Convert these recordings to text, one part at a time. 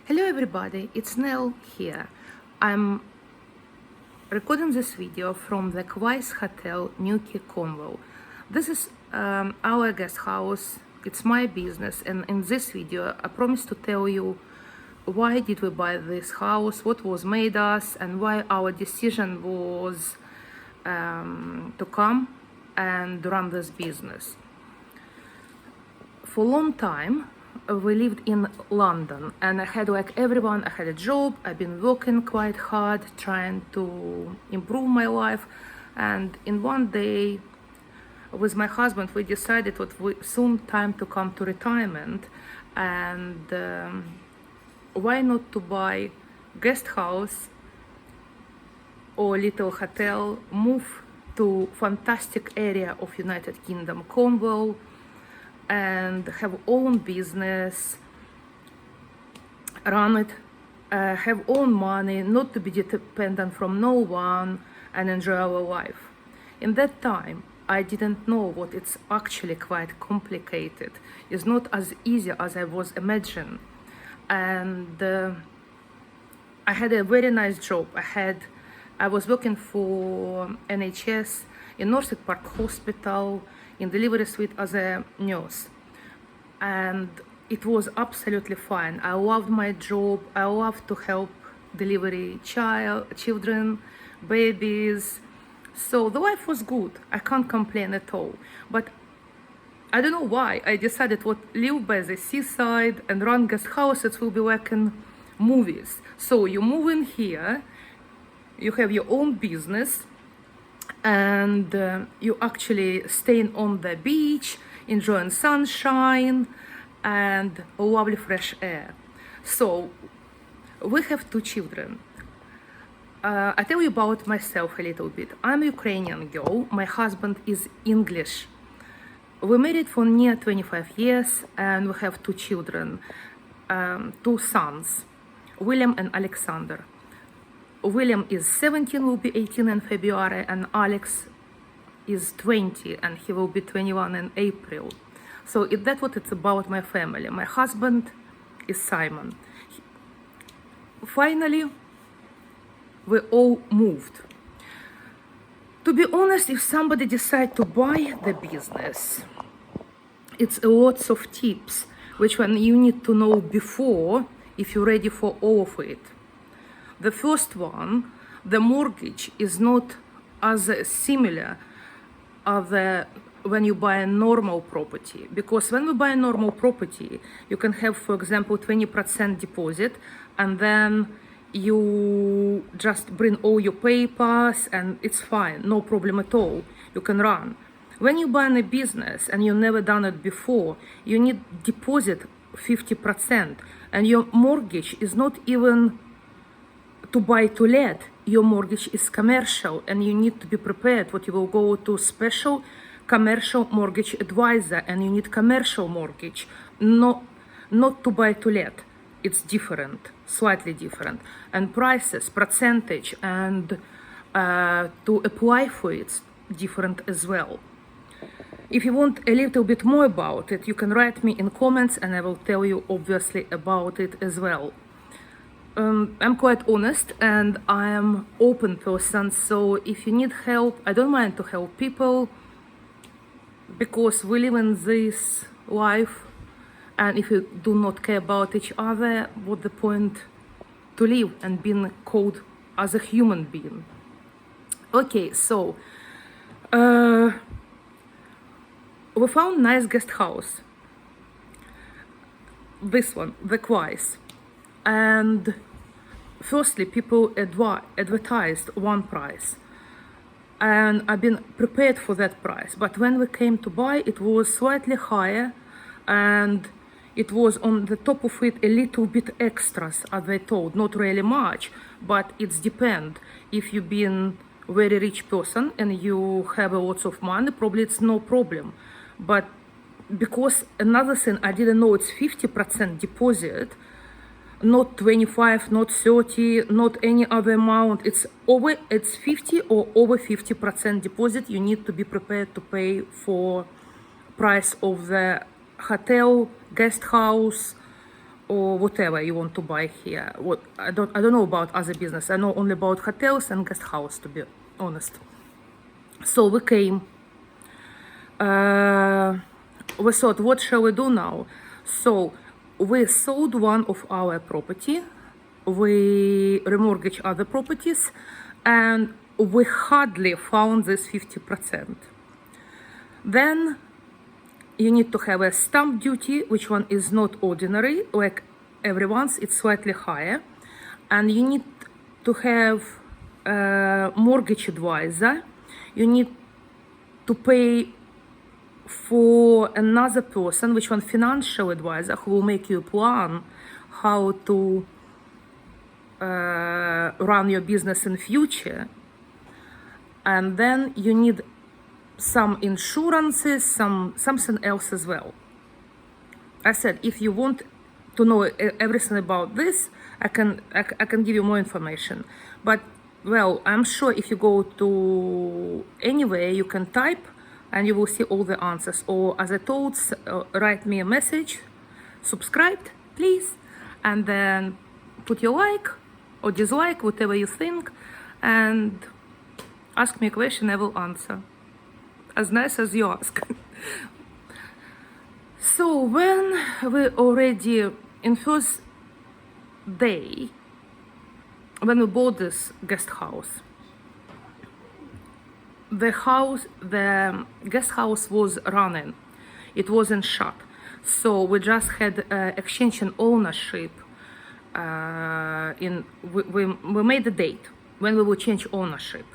Hello everybody, it's Nell here. I'm recording this video from the Quies Hotel, Newquay, Cornwall. This is our guest house. It's my business, and in this video I promise to tell you why did we buy this house, what was made us, and why our decision was to come and run this business. For a long time we lived in London, and I had, like everyone, I had a job. I've been working quite hard trying to improve my life, and in one day with my husband we decided that we soon time to come to retirement, and why not to buy guest house or little hotel, move to fantastic area of United Kingdom, Cornwall, and have own business, run it, have own money, not to be dependent from no one, and enjoy our life. In that time, I didn't know what it's actually quite complicated. It's not as easy as I was imagining. And I had a very nice job. I was working for NHS in Norfolk Park Hospital in delivery suite as a nurse, and it was absolutely fine. I loved my job. I loved to help delivery children, babies. So the life was good. I can't complain at all. But I don't know why I decided to live by the seaside and run guest houses will be like in movies. So you move in here, you have your own business, and you actually staying on the beach, enjoying sunshine and lovely fresh air. So we have two children. I tell you about myself a little bit. I'm a Ukrainian girl. My husband is English. We married for near 25 years, and we have two children, two sons, William and Alexander. William is 17, will be 18 in February, and Alex is 20, and he will be 21 in April. So that's what it's about my family. My husband is Simon. Finally, we all moved. To be honest, if somebody decides to buy the business, it's lots of tips, which one you need to know before if you're ready for all of it. The first one, the mortgage is not as similar as when you buy a normal property. Because when we buy a normal property, you can have, for example, 20% deposit, and then you just bring all your papers and it's fine, no problem at all. You can run. When you buy a business and you've never done it before, you need deposit 50%, and your mortgage is not even to buy to let. Your mortgage is commercial, and you need to be prepared what you will go to special commercial mortgage advisor, and you need commercial mortgage, not to buy to let. It's different, slightly different, and prices, percentage, and to apply for it's different as well. If you want a little bit more about it, you can write me in comments, and I will tell you obviously about it as well. I'm quite honest, and I am open person, so if you need help, I don't mind to help people, because we live in this life, and if you do not care about each other, what's the point to live and being called as a human being? Okay, so we found nice guest house, this one, the Quies, and firstly, people advertised one price, and I've been prepared for that price. But when we came to buy, it was slightly higher, and it was on the top of it a little bit extras, as they told, not really much, but it's depend. If you've been very rich person and you have lots of money, probably it's no problem. But because another thing, I didn't know it's 50% deposit, not 25, not 30, not any other amount. It's 50 or over 50% deposit. You need to be prepared to pay for price of the hotel, guest house, or whatever you want to buy here. I don't know about other business. I know only about hotels and guest house, to be honest. So we came. We thought, what shall we do now? So we sold one of our property. We remortgaged other properties, and we hardly found this 50%. Then you need to have a stamp duty, which one is not ordinary, like everyone's, it's slightly higher. And you need to have a mortgage advisor. You need to pay for another person, which one financial advisor, who will make you a plan how to run your business in future. And then you need some insurances, something else as well. I said, if you want to know everything about this, I can give you more information. But well, I'm sure if you go to anywhere, you can type and you will see all the answers. Or as I told, write me a message, subscribed, please, and then put your like or dislike, whatever you think, and ask me a question, I will answer. As nice as you ask. So when we already, in first day, when we bought this guest house, the guest house was running. It wasn't shut. So we just had exchange in ownership. We made a date when we will change ownership.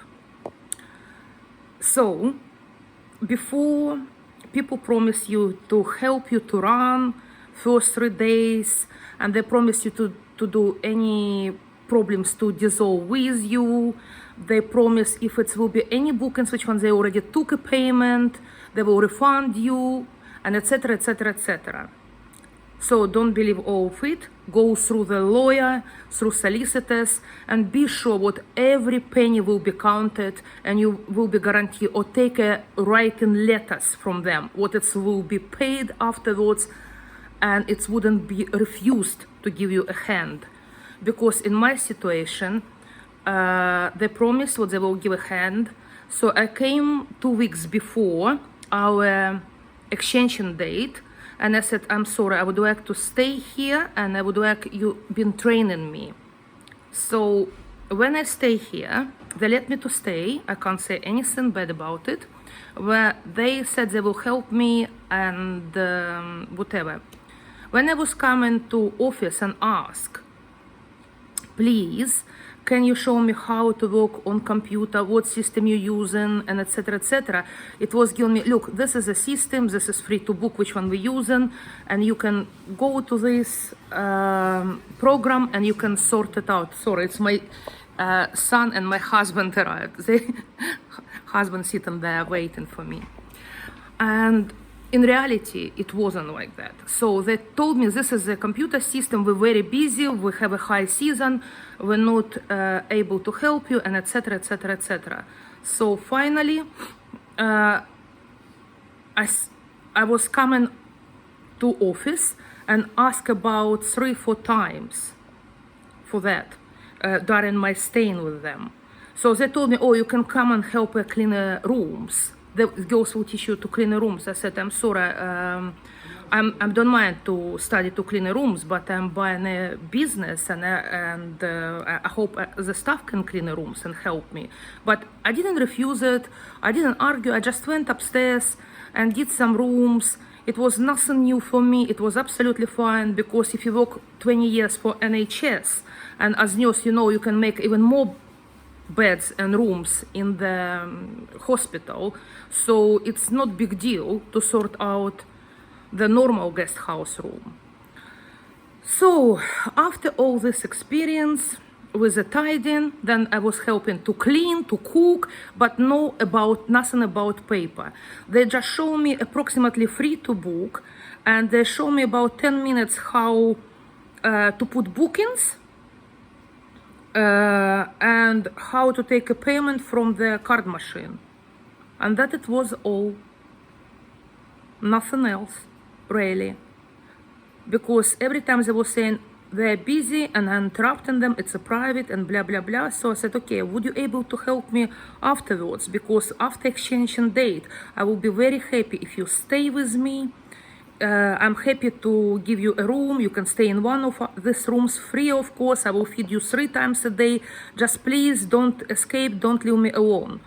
So before, people promise you to help you to run first 3 days, and they promise you to do any problems to dissolve with you. They promise if it will be any bookings, which one they already took a payment, they will refund you, and etc, etc, etc. So don't believe all of it. Go through the lawyer, through solicitors, and be sure what every penny will be counted, and you will be guaranteed, or take a writing letters from them, what it will be paid afterwards, and it wouldn't be refused to give you a hand. Because in my situation, they promised what they will give a hand. So I came 2 weeks before our exchanging date, and I said, I'm sorry, I would like to stay here, and I would like you been training me. So when I stay here, they let me to stay. I can't say anything bad about it. Where they said they will help me and whatever. When I was coming to office and ask, please, can you show me how to work on computer, what system you're using, and etc, etc. It was giving me, look, this is a system, this is free to book, which one we're using, and you can go to this program and you can sort it out. Sorry, it's my son and my husband arrived. The husband sitting there waiting for me. And in reality, it wasn't like that. So they told me, this is a computer system, we're very busy, we have a high season, we're not able to help you, and etc, etc, etc. So finally, I was coming to office and asked about 3-4 times for that during my staying with them. So they told me, oh, you can come and help clean rooms. The girls will teach you to clean the rooms. I said, I'm sorry, I don't mind to study to clean the rooms, but I'm buying a business, and I hope the staff can clean the rooms and help me. But I didn't refuse it. I didn't argue. I just went upstairs and did some rooms. It was nothing new for me. It was absolutely fine, because if you work 20 years for NHS, and as nurse, you know, you can make even more beds and rooms in the hospital, so it's not big deal to sort out the normal guest house room. So after all this experience with the tidying, then I was helping to clean, to cook, but nothing about paper. They just show me approximately free to book, and they show me about 10 minutes how to put bookings, and how to take a payment from the card machine. And that it was all. Nothing else, really. because every time they were saying they're busy and I'm interrupting them, it's a private and blah blah blah. So I said, okay, would you able to help me afterwards? Because after exchanging date, I will be very happy if you stay with me. I'm happy to give you a room. You can stay in one of these rooms free, of course. I will feed you 3 times a day. Just please don't escape, don't leave me alone.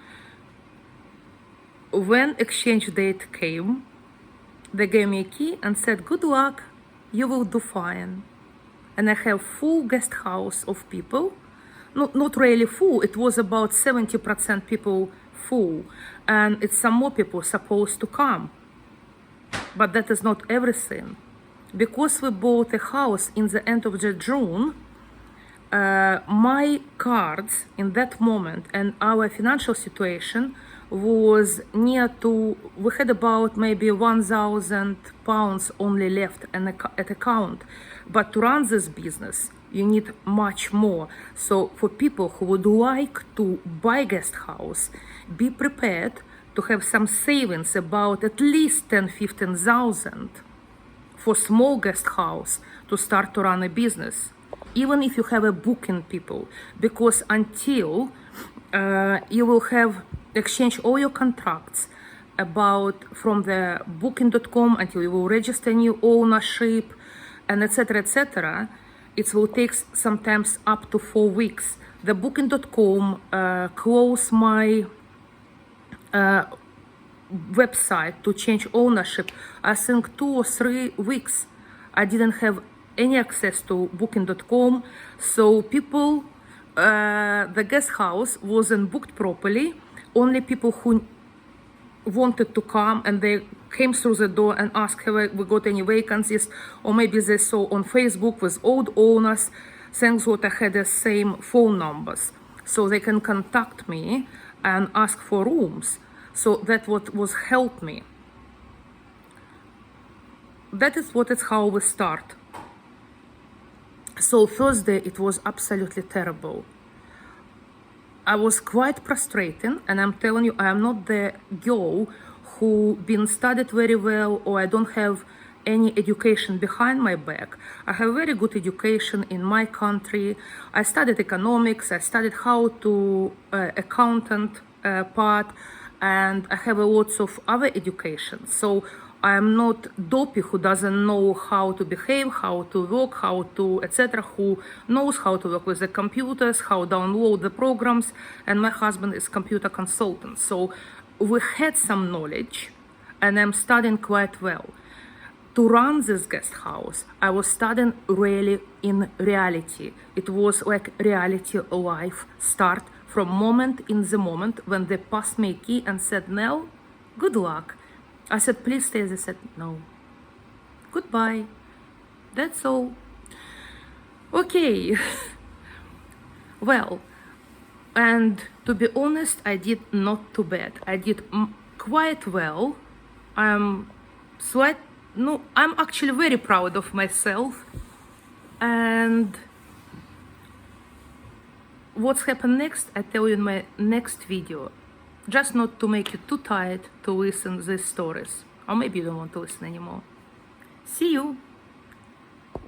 When exchange date came, they gave me a key and said, good luck, you will do fine. And I have full guest house of people. Not really full, it was about 70% people full. And it's some more people supposed to come. But that is not everything. Because we bought a house in the end of June, my cards in that moment and our financial situation was near to, we had about maybe £1,000 only left at account. But to run this business, you need much more. So for people who would like to buy guest house, be prepared to have some savings about at least 10-15,000 for small guest house to start to run a business, even if you have a booking people, because until you will have exchange all your contracts about from the booking.com until you will register new ownership and etc., it will take sometimes up to 4 weeks. The booking.com close my website to change ownership. I think 2 or 3 weeks I didn't have any access to booking.com. So people, the guest house wasn't booked properly. Only people who wanted to come and they came through the door and asked, have we got any vacancies? Or maybe they saw on Facebook with old owners. Thanks God I had the same phone numbers. So they can contact me and ask for rooms. So that what was helped me. That is what is how we start. So first day it was absolutely terrible. I was quite frustrating, and I'm telling you, I am not the girl who been studied very well, or I don't have any education behind my back. I have very good education in my country. I studied economics, I studied how to accountant part, and I have a lots of other education. So I am not dopey who doesn't know how to behave, how to work, how to etc., who knows how to work with the computers, how to download the programs, and my husband is computer consultant. So we had some knowledge, and I'm studying quite well. To run this guest house, I was studying really in reality. It was like reality life start from moment in the moment when they passed me a key and said, Nell, good luck. I said, please stay. They said, no. Goodbye. That's all. Okay. Well, and to be honest, I did not too bad. I did quite well. I'm actually very proud of myself. And what's happened next, I tell you in my next video. Just not to make you too tired to listen these stories. Or maybe you don't want to listen anymore. See you!